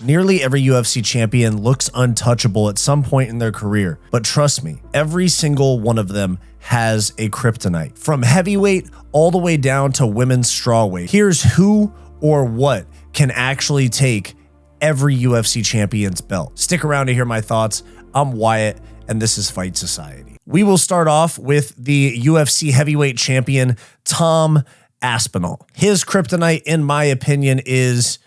Nearly every UFC champion looks untouchable at some point in their career, but trust me, every single one of them has a kryptonite. From heavyweight all the way down to women's strawweight. Here's who or what can actually take every UFC champion's belt. Stick around to hear my thoughts. I'm Wyatt, and this is Fight Society. We will start off with the UFC heavyweight champion, Tom Aspinall. His kryptonite, in my opinion, is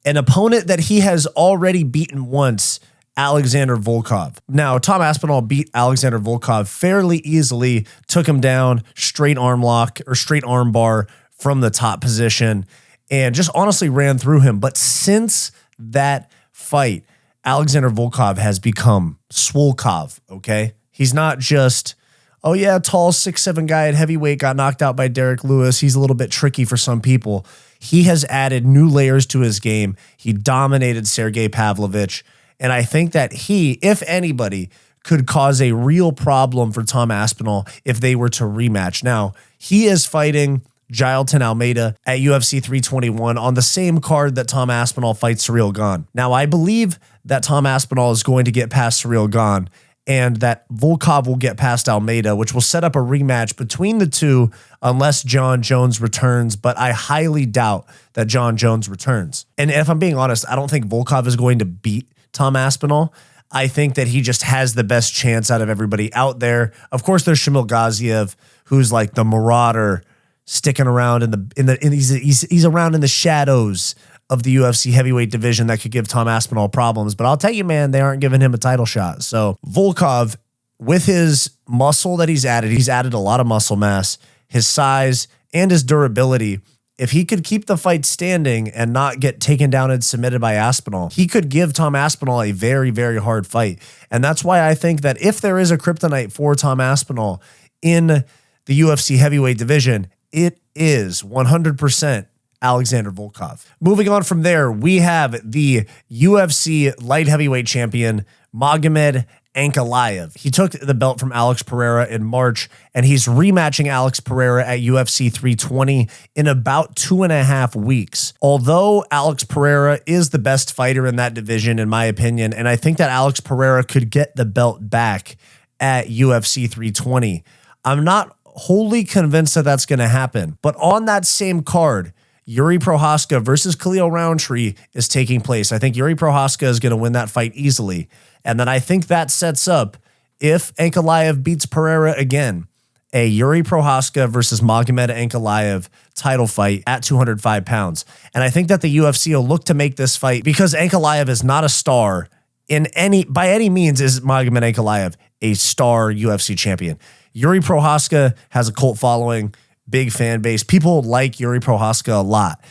an opponent that he has already beaten once, Alexander Volkov. Now, Tom Aspinall beat Alexander Volkov fairly easily, took him down, straight arm lock or straight arm bar from the top position, and just honestly ran through him. But since that fight, Alexander Volkov has become Swolkov, okay? He's not just, oh yeah, tall 6'7" guy at heavyweight got knocked out by Derek Lewis. He's a little bit tricky for some people. He has added new layers to his game. He dominated Sergey Pavlovich. And I think that he, if anybody, could cause a real problem for Tom Aspinall if they were to rematch. Now, he is fighting Jailton Almeida at UFC 321 on the same card that Tom Aspinall fights Ciryl Gane. Now, I believe that Tom Aspinall is going to get past Ciryl Gane and that Volkov will get past Almeida, which will set up a rematch between the two unless John Jones returns, but I highly doubt that John Jones returns. And if I'm being honest, I don't think Volkov is going to beat Tom Aspinall. I think that he just has the best chance out of everybody out there. Of course, there's Shamil Gaziev, who's like the marauder, sticking around he's around in the shadows of the UFC heavyweight division that could give Tom Aspinall problems. But I'll tell you, man, they aren't giving him a title shot. So Volkov, with his muscle that he's added a lot of muscle mass, his size, and his durability. If he could keep the fight standing and not get taken down and submitted by Aspinall, he could give Tom Aspinall a very, very hard fight. And that's why I think that if there is a kryptonite for Tom Aspinall in the UFC heavyweight division, it is 100% Alexander Volkov. Moving on from there, we have the UFC light heavyweight champion, Magomed Ankalaev. He took the belt from Alex Pereira in March, and he's rematching Alex Pereira at UFC 320 in about 2.5 weeks. Although Alex Pereira is the best fighter in that division, in my opinion, and I think that Alex Pereira could get the belt back at UFC 320, I'm not wholly convinced that that's going to happen. But on that same card, Yuri Prochazka versus Khalil Roundtree is taking place. I think Yuri Prochazka is going to win that fight easily. And then I think that sets up, if Ankalaev beats Pereira again, a Yuri Prochazka versus Magomed Ankalaev title fight at 205 pounds. And I think that the UFC will look to make this fight because Ankalaev is not a star by any means is Magomed Ankalaev a star UFC champion. Yuri Prochazka has a cult following, big fan base. People like Yuri Prochazka a lot.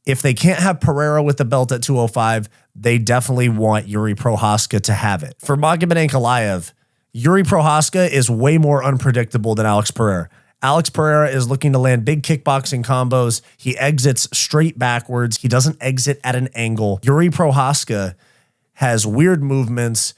If they can't have Pereira with the belt at 205, they definitely want Yuri Prochazka to have it. For Magomed Ankalaev, Yuri Prochazka is way more unpredictable than Alex Pereira. Alex Pereira is looking to land big kickboxing combos. He exits straight backwards. He doesn't exit at an angle. Yuri Prochazka has weird movements,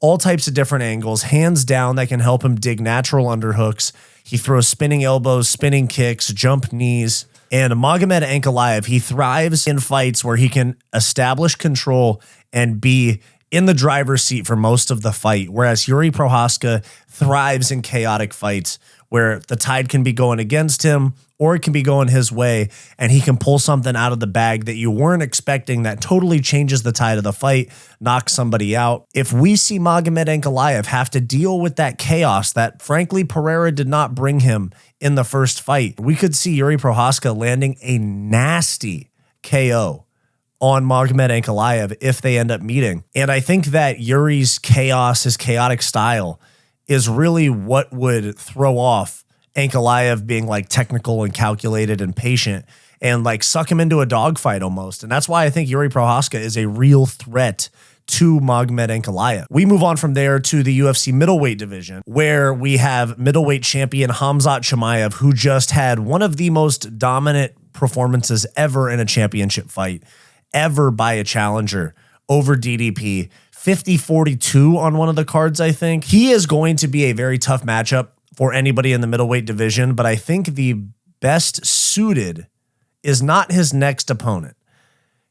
all types of different angles, hands down that can help him dig natural underhooks. He throws spinning elbows, spinning kicks, jump knees. And Magomed Ankalaev, he thrives in fights where he can establish control and be in the driver's seat for most of the fight, whereas Yuri Prochazka thrives in chaotic fights where the tide can be going against him or it can be going his way, and he can pull something out of the bag that you weren't expecting that totally changes the tide of the fight, knocks somebody out. If we see Magomed Ankalaev have to deal with that chaos that, frankly, Pereira did not bring him in the first fight, we could see Yuri Prochazka landing a nasty KO on Magomed Ankalaev if they end up meeting. And I think that Yuri's chaos, his chaotic style, is really what would throw off Ankalaev being like technical and calculated and patient and like suck him into a dogfight almost. And that's why I think Yuri Prochazka is a real threat to Magomed Ankalaev. We move on from there to the UFC middleweight division, where we have middleweight champion Khamzat Chimaev, who just had one of the most dominant performances ever in a championship fight, ever by a challenger over DDP. 50-42 on one of the cards, I think. He is going to be a very tough matchup for anybody in the middleweight division, but I think the best suited is not his next opponent.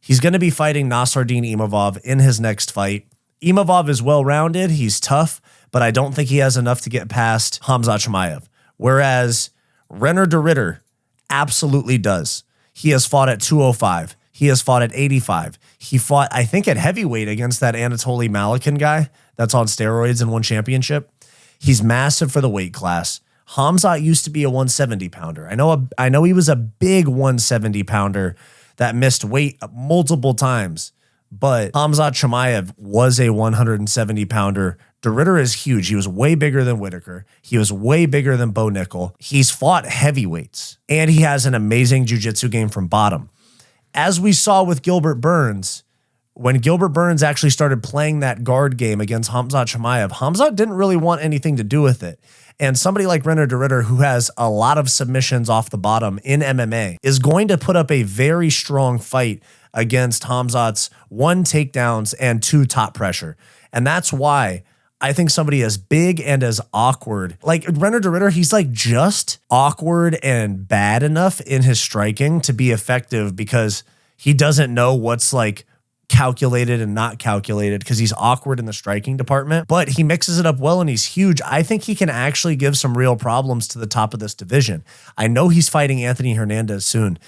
He's going to be fighting Nasruddin Imavov in his next fight. Imavov is well-rounded. He's tough, but I don't think he has enough to get past Khamzat Chimaev. Whereas Rener de Ridder absolutely does. He has fought at 205. He has fought at 85. He fought, I think, at heavyweight against that Anatoly Malikin guy that's on steroids and won championship. He's massive for the weight class. Khamzat used to be a 170-pounder. I know he was a big 170-pounder that missed weight multiple times, but Khamzat Chimaev was a 170-pounder. De Ridder is huge. He was way bigger than Whitaker. He was way bigger than Bo Nickel. He's fought heavyweights, and he has an amazing jiu-jitsu game from bottom. As we saw with Gilbert Burns, when Gilbert Burns actually started playing that guard game against Khamzat Chimaev, Khamzat didn't really want anything to do with it. And somebody like Rener de Ridder, who has a lot of submissions off the bottom in MMA, is going to put up a very strong fight against Khamzat's 1 takedowns and 2 top pressure. And that's why I think somebody as big and as awkward, like Rener de Ridder, he's like just awkward and bad enough in his striking to be effective because he doesn't know what's like calculated and not calculated because he's awkward in the striking department, but he mixes it up well and he's huge. I think he can actually give some real problems to the top of this division. I know he's fighting Anthony Hernandez soon.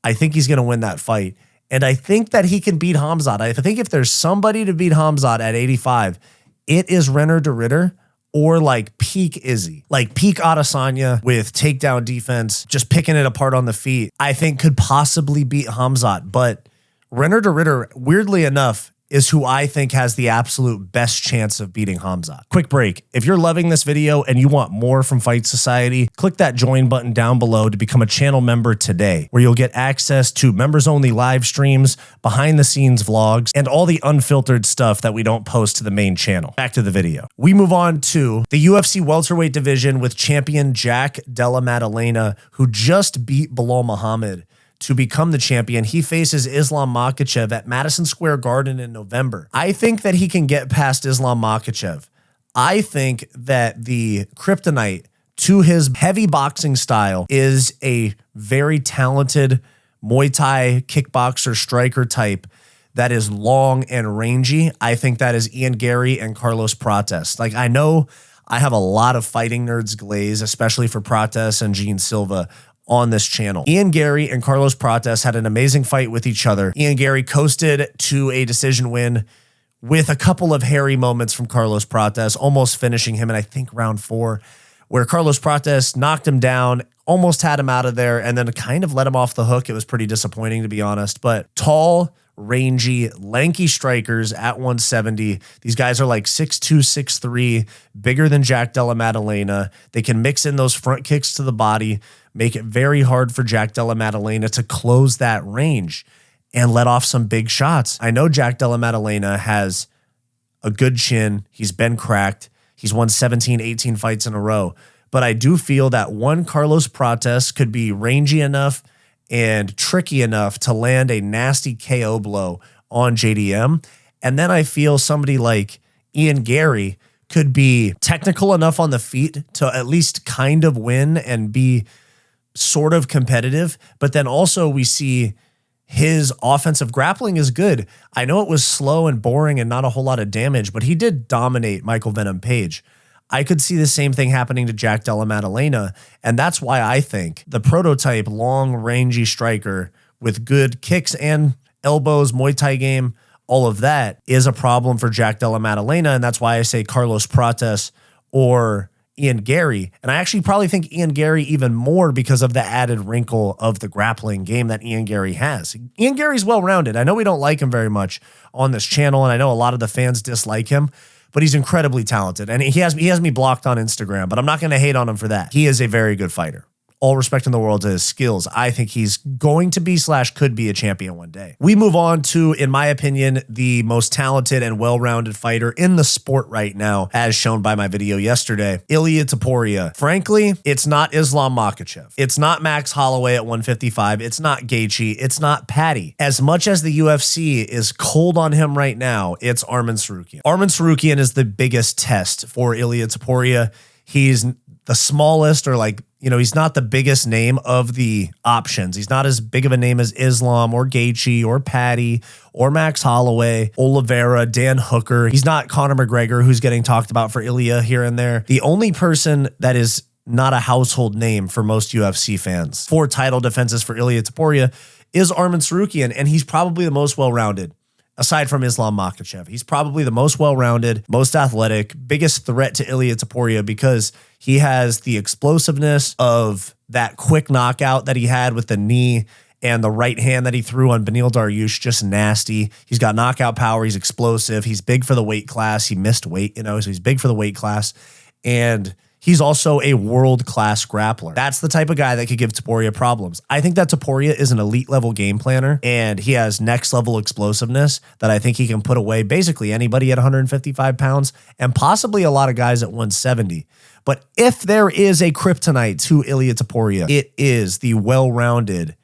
I think he's going to win that fight. And I think that he can beat Khamzat. I think if there's somebody to beat Khamzat at 85, it is Rener de Ridder or like peak Izzy, like peak Adesanya with takedown defense, just picking it apart on the feet. I think could possibly beat Khamzat, but Rener de Ridder, weirdly enough, is who I think has the absolute best chance of beating Khamzat. Quick break. If you're loving this video and you want more from Fight Society, click that join button down below to become a channel member today, where you'll get access to members-only live streams, behind-the-scenes vlogs, and all the unfiltered stuff that we don't post to the main channel. Back to the video. We move on to the UFC welterweight division with champion Jack Della Maddalena, who just beat Belal Muhammad to become the champion. He faces Islam Makhachev at Madison Square Garden in November. I think that he can get past Islam Makhachev. I think that the kryptonite to his heavy boxing style is a very talented Muay Thai kickboxer striker type that is long and rangy. I think that is Ian Gary and Carlos Prates. Like, I know I have a lot of fighting nerds glaze, especially for Prates and Gene Silva on this channel. Ian Gary and Carlos Prates had an amazing fight with each other. Ian Gary coasted to a decision win with a couple of hairy moments from Carlos Prates, almost finishing him in, I think, round 4, where Carlos Prates knocked him down, almost had him out of there, and then kind of let him off the hook. It was pretty disappointing, to be honest. But tall, rangy, lanky strikers at 170. These guys are like 6'2", 6'3", bigger than Jack Della Maddalena. They can mix in those front kicks to the body, make it very hard for Jack Della Maddalena to close that range and let off some big shots. I know Jack Della Maddalena has a good chin. He's been cracked. He's won 17, 18 fights in a row. But I do feel that one Carlos Prates could be rangy enough and tricky enough to land a nasty KO blow on JDM. And then I feel somebody like Ian Gary could be technical enough on the feet to at least kind of win and be sort of competitive. But then also we see his offensive grappling is good. I know it was slow and boring and not a whole lot of damage, but he did dominate Michael Venom Page. I could see the same thing happening to Jack Della Maddalena, and that's why I think the prototype long, rangy striker with good kicks and elbows, Muay Thai game, all of that is a problem for Jack Della Maddalena, and that's why I say Carlos Prates or Ian Gary. And I actually probably think Ian Gary even more because of the added wrinkle of the grappling game that Ian Gary has. Ian Gary's well-rounded. I know we don't like him very much on this channel, and I know a lot of the fans dislike him, but he's incredibly talented. And he has me blocked on Instagram, but I'm not going to hate on him for that. He is a very good fighter. All respect in the world to his skills. I think he's going to be / could be a champion one day. We move on to, in my opinion, the most talented and well-rounded fighter in the sport right now, as shown by my video yesterday, Ilia Topuria. Frankly, it's not Islam Makhachev. It's not Max Holloway at 155. It's not Gaethje. It's not Patty. As much as the UFC is cold on him right now, it's Arman Tsarukyan. Arman Tsarukyan is the biggest test for Ilia Topuria. He's the smallest, or like, you know, he's not the biggest name of the options. He's not as big of a name as Islam or Gaethje or Patty or Max Holloway, Oliveira, Dan Hooker. He's not Conor McGregor, who's getting talked about for Ilia here and there. The only person that is not a household name for most UFC fans, 4 title defenses for Ilia Topuria, is Arman Tsarukyan, and he's probably the most well-rounded. Aside from Islam Makhachev, he's probably the most well-rounded, most athletic, biggest threat to Ilia Topuria because he has the explosiveness of that quick knockout that he had with the knee and the right hand that he threw on Beneil Dariush, just nasty. He's got knockout power. He's explosive. He's big for the weight class. He missed weight, you know, so he's big for the weight class. And he's also a world-class grappler. That's the type of guy that could give Topuria problems. I think that Topuria is an elite-level game planner, and he has next-level explosiveness that I think he can put away basically anybody at 155 pounds and possibly a lot of guys at 170. But if there is a kryptonite to Ilia Topuria, it is the well-rounded,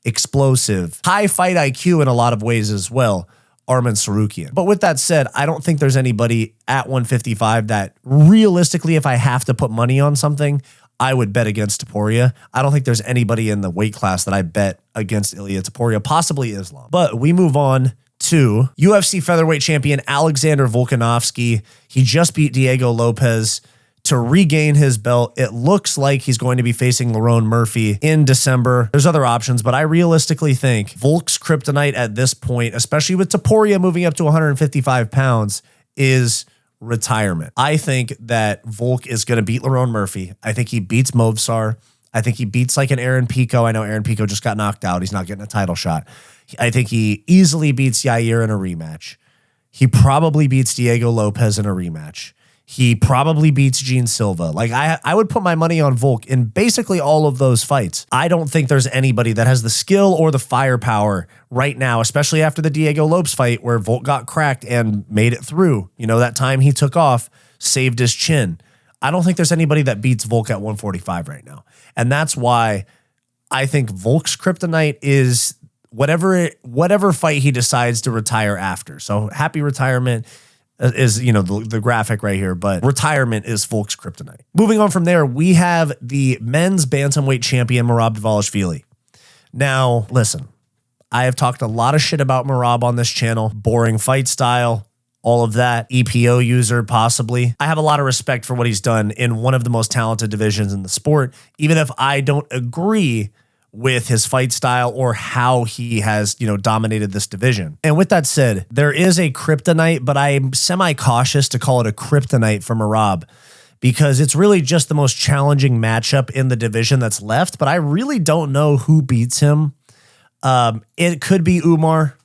explosive, high fight IQ in a lot of ways as well, Arman Tsarukyan. But with that said, I don't think there's anybody at 155 that realistically, if I have to put money on something, I would bet against Topuria. I don't think there's anybody in the weight class that I bet against Ilia Topuria, possibly Islam. But we move on to UFC featherweight champion Alexander Volkanovski. He just beat Diego Lopez to regain his belt. It looks like he's going to be facing Lerone Murphy in December. There's other options, but I realistically think Volk's kryptonite at this point, especially with Topuria moving up to 155 pounds, is retirement. I think that Volk is going to beat Lerone Murphy. I think he beats Movsar. I think he beats like an Aaron Pico. I know Aaron Pico just got knocked out. He's not getting a title shot. I think he easily beats Yair in a rematch. He probably beats Diego Lopez in a rematch. He probably beats Gene Silva. Like I would put my money on Volk in basically all of those fights. I don't think there's anybody that has the skill or the firepower right now, especially after the Diego Lopes fight where Volk got cracked and made it through. You know, that time he took off, saved his chin. I don't think there's anybody that beats Volk at 145 right now. And that's why I think Volk's kryptonite is whatever fight he decides to retire after. So happy retirement is, you know, the graphic right here, but retirement is Volk's kryptonite. Moving on from there, we have the men's bantamweight champion, Merab Dvalishvili. Now, listen, I have talked a lot of shit about Merab on this channel, boring fight style, all of that, EPO user possibly. I have a lot of respect for what he's done in one of the most talented divisions in the sport, even if I don't agree with his fight style or how he has, you know, dominated this division. And with that said, there is a kryptonite, but I'm semi-cautious to call it a kryptonite for Merab because it's really just the most challenging matchup in the division that's left, but I really don't know who beats him. It could be Umar,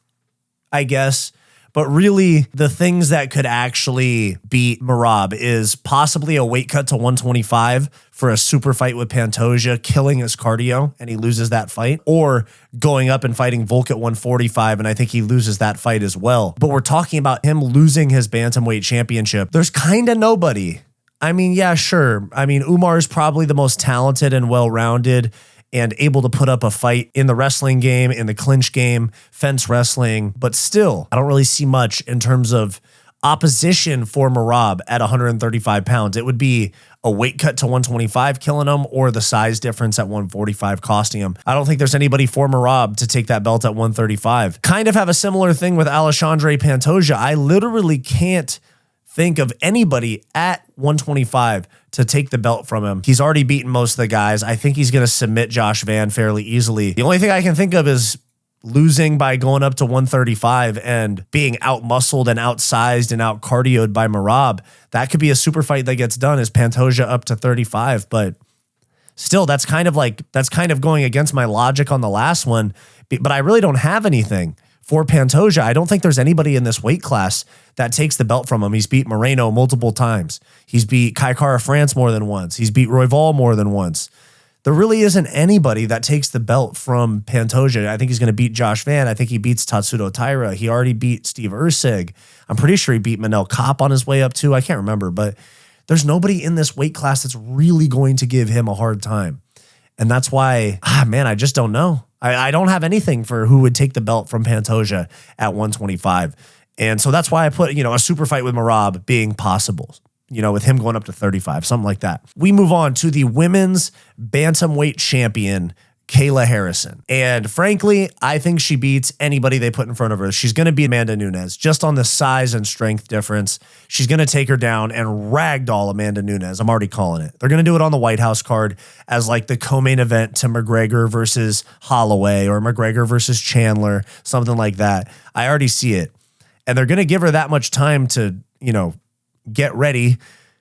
I guess. But really, the things that could actually beat Merab is possibly a weight cut to 125 for a super fight with Pantoja, killing his cardio, and he loses that fight, or going up and fighting Volk at 145, and I think he loses that fight as well. But we're talking about him losing his bantamweight championship. There's kind of nobody. I mean, yeah, sure. I mean, Umar is probably the most talented and well-rounded and able to put up a fight in the wrestling game, in the clinch game, fence wrestling. But still, I don't really see much in terms of opposition for Merab at 135 pounds. It would be a weight cut to 125 killing him or the size difference at 145 costing him. I don't think there's anybody for Merab to take that belt at 135. Kind of have a similar thing with Alexandre Pantoja. I literally can't think of anybody at 125 to take the belt from him. He's already beaten most of the guys. I think he's going to submit Josh Van fairly easily. The only thing I can think of is losing by going up to 135 and being out-muscled and outsized and out-cardioed by Merab. That could be a super fight that gets done, is Pantoja up to 35. But still, that's kind of going against my logic on the last one. But I really don't have anything for Pantoja. I don't think there's anybody in this weight class that takes the belt from him. He's beat Moreno multiple times. He's beat Kai Kara France more than once. He's beat Royval more than once. There really isn't anybody that takes the belt from Pantoja. I think he's going to beat Josh Van. I think he beats Tatsudo Taira. He already beat Steve Ursig. I'm pretty sure he beat Manel Kopp on his way up too. I can't remember, but there's nobody in this weight class that's really going to give him a hard time. And that's why, man, I just don't know. I don't have anything for who would take the belt from Pantoja at 125. And so that's why I put, you know, a super fight with Merab being possible. with him going up to 35, something like that. We move on to the women's bantamweight champion, Kayla Harrison. And frankly, I think she beats anybody they put in front of her. She's going to beat Amanda Nunes just on the size and strength difference. She's going to take her down and ragdoll Amanda Nunes. I'm already calling it. They're going to do it on the White House card as like the co-main event to McGregor versus Holloway or McGregor versus Chandler, something like that. I already see it. And they're going to give her that much time to, get ready.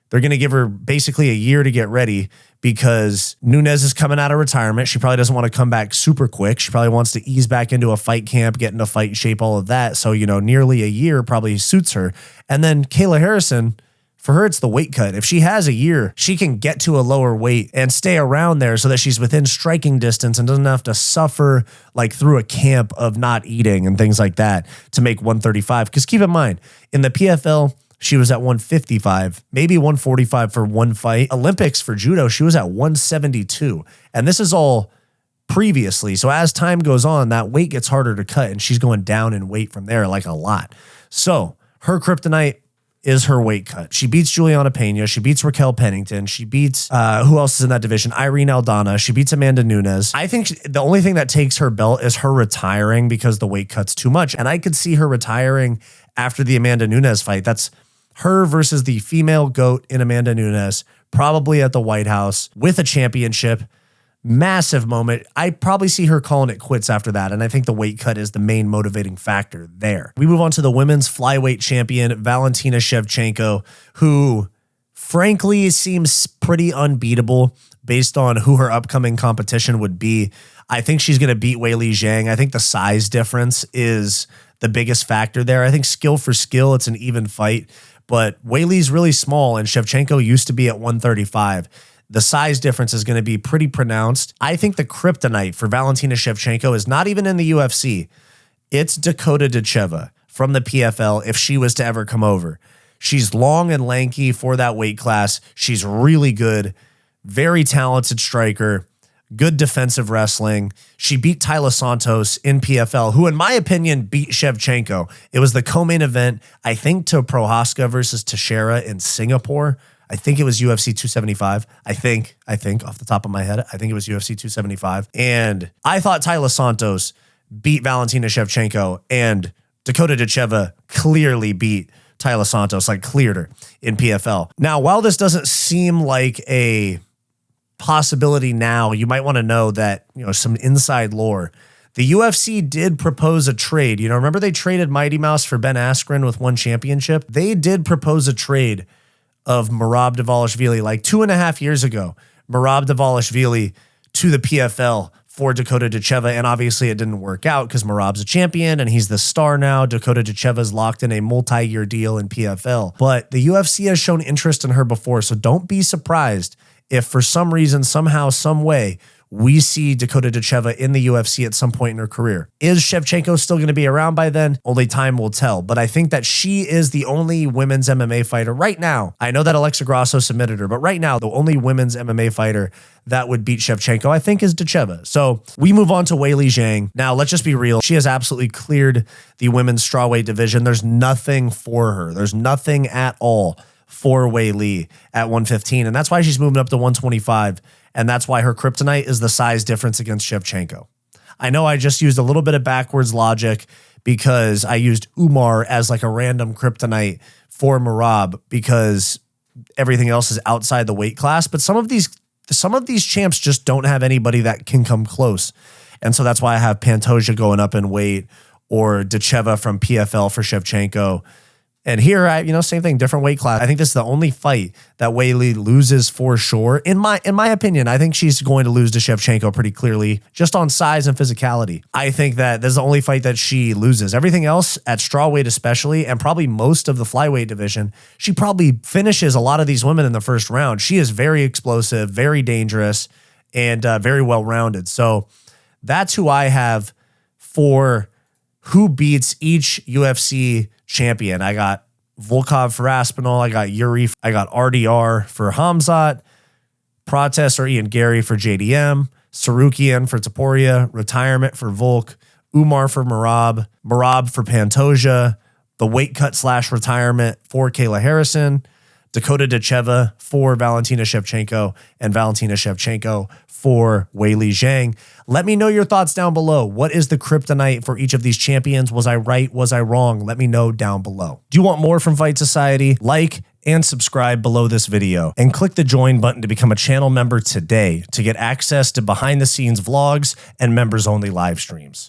They're going to give her basically a year to get ready because Nunes is coming out of retirement. She probably doesn't want to come back super quick. She probably wants to ease back into a fight camp, get into fight shape, all of that. So, nearly a year probably suits her. And then Kayla Harrison, for her, it's the weight cut. If she has a year, she can get to a lower weight and stay around there so that she's within striking distance and doesn't have to suffer like through a camp of not eating and things like that to make 135. Because keep in mind, in the PFL, she was at 155, maybe 145 for one fight. Olympics for judo, she was at 172. And this is all previously. So as time goes on, that weight gets harder to cut and she's going down in weight from there like a lot. So her kryptonite is her weight cut. She beats Juliana Pena. She beats Raquel Pennington. She beats, who else is in that division? Irene Aldana. She beats Amanda Nunes. I think the only thing that takes her belt is her retiring because the weight cut's too much. And I could see her retiring after the Amanda Nunes fight. That's her versus the female GOAT in Amanda Nunes, probably at the White House with a championship. Massive moment. I probably see her calling it quits after that, and I think the weight cut is the main motivating factor there. We move on to the women's flyweight champion, Valentina Shevchenko, who frankly seems pretty unbeatable based on who her upcoming competition would be. I think she's going to beat Weili Zhang. I think the size difference is the biggest factor there. I think skill for skill, it's an even fight. But Weili's really small, and Shevchenko used to be at 135. The size difference is going to be pretty pronounced. I think the kryptonite for Valentina Shevchenko is not even in the UFC. It's Dakota Ditcheva from the PFL if she was to ever come over. She's long and lanky for that weight class. She's really good, very talented striker, good defensive wrestling. She beat Taila Santos in PFL, who in my opinion beat Shevchenko. It was the co-main event, I think, to Prohaska versus Teixeira in Singapore. I think it was UFC 275. I think off the top of my head, I think it was UFC 275. And I thought Taila Santos beat Valentina Shevchenko, and Dakota Ditcheva clearly beat Taila Santos, like cleared her in PFL. Now, while this doesn't seem like a possibility now, you might want to know that, some inside lore. The UFC did propose a trade. Remember they traded Mighty Mouse for Ben Askren with one championship? They did propose a trade of Merab Dvalishvili like 2.5 years ago. Merab Dvalishvili to the PFL for Dakota Ditcheva, and obviously it didn't work out because Merab's a champion and he's the star now. Dakota Ditcheva's locked in a multi-year deal in PFL. But the UFC has shown interest in her before, so don't be surprised if for some reason, somehow, some way, we see Dakota Ditcheva in the UFC at some point in her career. Is Shevchenko still going to be around by then? Only time will tell. But I think that she is the only women's MMA fighter right now. I know that Alexa Grasso submitted her, but right now, the only women's MMA fighter that would beat Shevchenko, I think, is Ditcheva. So we move on to Weili Zhang. Now, let's just be real. She has absolutely cleared the women's strawweight division. There's nothing for her. There's nothing at all for Weili at 115. And that's why she's moving up to 125. And that's why her kryptonite is the size difference against Shevchenko. I know I just used a little bit of backwards logic because I used Umar as like a random kryptonite for Merab because everything else is outside the weight class. But some of these champs just don't have anybody that can come close. And so that's why I have Pantoja going up in weight or Ditcheva from PFL for Shevchenko. And here, same thing, different weight class. I think this is the only fight that Weili loses for sure. In my opinion, I think she's going to lose to Shevchenko pretty clearly, just on size and physicality. I think that this is the only fight that she loses. Everything else, at strawweight especially, and probably most of the flyweight division, she probably finishes a lot of these women in the first round. She is very explosive, very dangerous, and very well-rounded. So that's who I have for who beats each UFC champion. I got Volkov for Aspinall. I got Yuri. I got RDR for Khamzat. Protest or Ian Gary for JDM. Sarukian for Topuria. Retirement for Volk. Umar for Merab. Merab for Pantoja. The weight cut / retirement for Kayla Harrison. Dakota Dacheva for Valentina Shevchenko, and Valentina Shevchenko for Weili Zhang. Let me know your thoughts down below. What is the kryptonite for each of these champions? Was I right? Was I wrong? Let me know down below. Do you want more from Fight Society? Like and subscribe below this video and click the join button to become a channel member today to get access to behind the scenes vlogs and members only live streams.